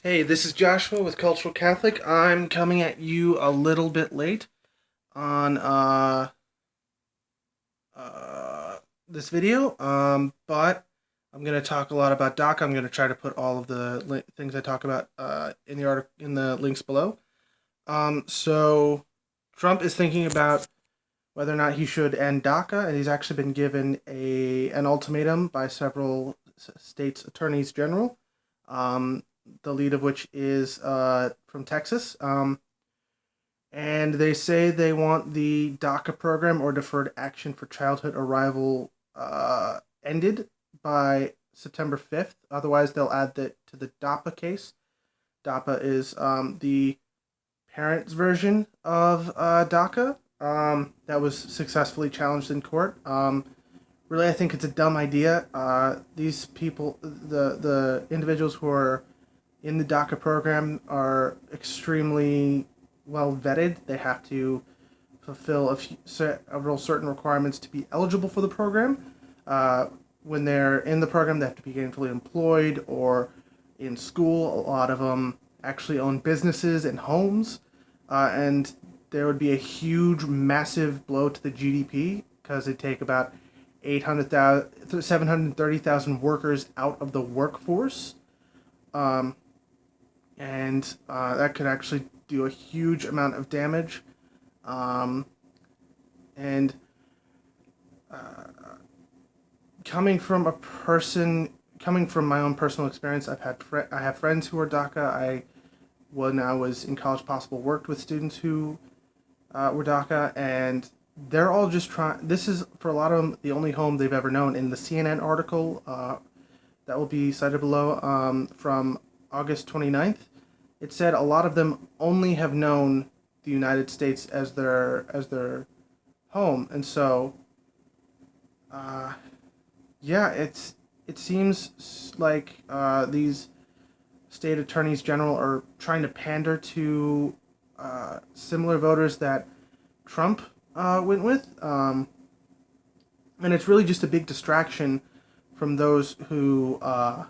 Hey, this is Joshua with Cultural Catholic. I'm coming at you a little bit late on this video, but I'm gonna talk a lot about DACA. I'm gonna try to put all of the things I talk about in the article in the links below. So Trump is thinking about whether or not he should end DACA, and he's actually been given an ultimatum by several states' attorneys general. The lead of which is from Texas. And they say they want the DACA program, or Deferred Action for Childhood Arrival, ended by September 5th. Otherwise, they'll add that to the DAPA case. DAPA is the parents' version of DACA that was successfully challenged in court. Really, I think it's a dumb idea. These people, the individuals who are in the DACA program, are extremely well vetted. They have to fulfill several certain requirements to be eligible for the program. When they're in the program, they have to be gainfully employed or in school. A lot of them actually own businesses and homes, and there would be a huge, massive blow to the GDP because they take about 730,000 workers out of the workforce. And that could actually do a huge amount of damage. And coming from my own personal experience, I have friends who are DACA. When I was in College Possible, worked with students who were DACA, and they're all just trying. This is, for a lot of them, the only home they've ever known. In the CNN article that will be cited below, from August 29th, it said a lot of them only have known the United States as their home. And so yeah, it seems like these state attorneys general are trying to pander to similar voters that Trump went with, and it's really just a big distraction from those who are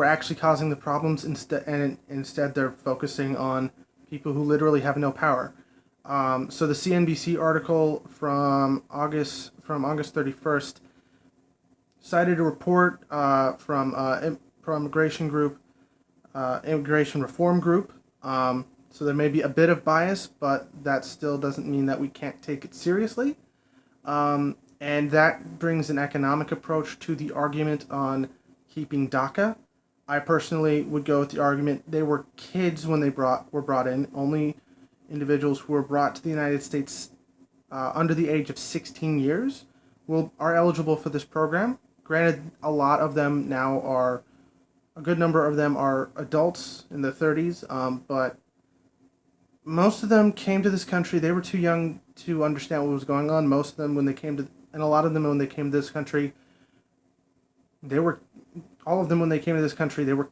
actually causing the problems. Instead they're focusing on people who literally have no power. So the CNBC article from August 31st cited a report from pro-immigration group, Immigration Reform Group. So there may be a bit of bias, but that still doesn't mean that we can't take it seriously. And that brings an economic approach to the argument on keeping DACA. I personally would go with the argument they were kids when they were brought in. Only individuals who were brought to the United States under the age of 16 years are eligible for this program. Granted, a good number of them are adults in their 30s, but most of them came to this country. They were too young to understand what was going on. Most of them, and a lot of them, when they came to this country, they were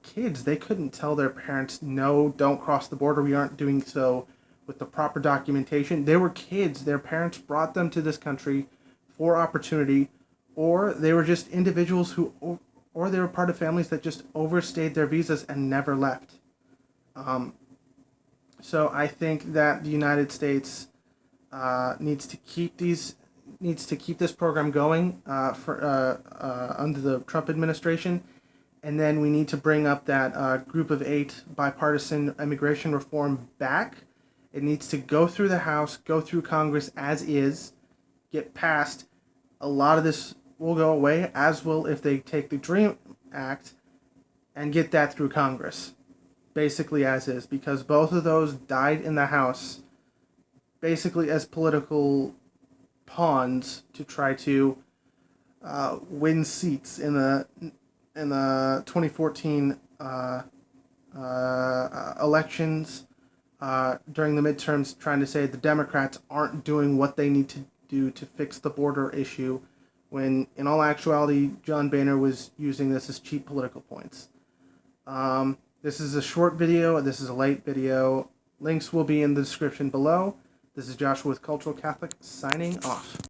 kids. They couldn't tell their parents, no, don't cross the border. We aren't doing so with the proper documentation. They were kids. Their parents brought them to this country for opportunity, or they were just individuals or they were part of families that just overstayed their visas and never left. So I think that the United States needs to keep this program going under the Trump administration, and then we need to bring up that Group of 8 bipartisan immigration reform back. It needs to go through the House, go through Congress as is, get passed. A lot of this will go away, as will if they take the DREAM Act and get that through Congress, basically as is, because both of those died in the House basically as political pawns to try to win seats in the 2014 elections, during the midterms, trying to say the Democrats aren't doing what they need to do to fix the border issue, when in all actuality John Boehner was using this as cheap political points. This is a short video. This is a late video. Links will be in the description below. This is Joshua with Cultural Catholic, signing off.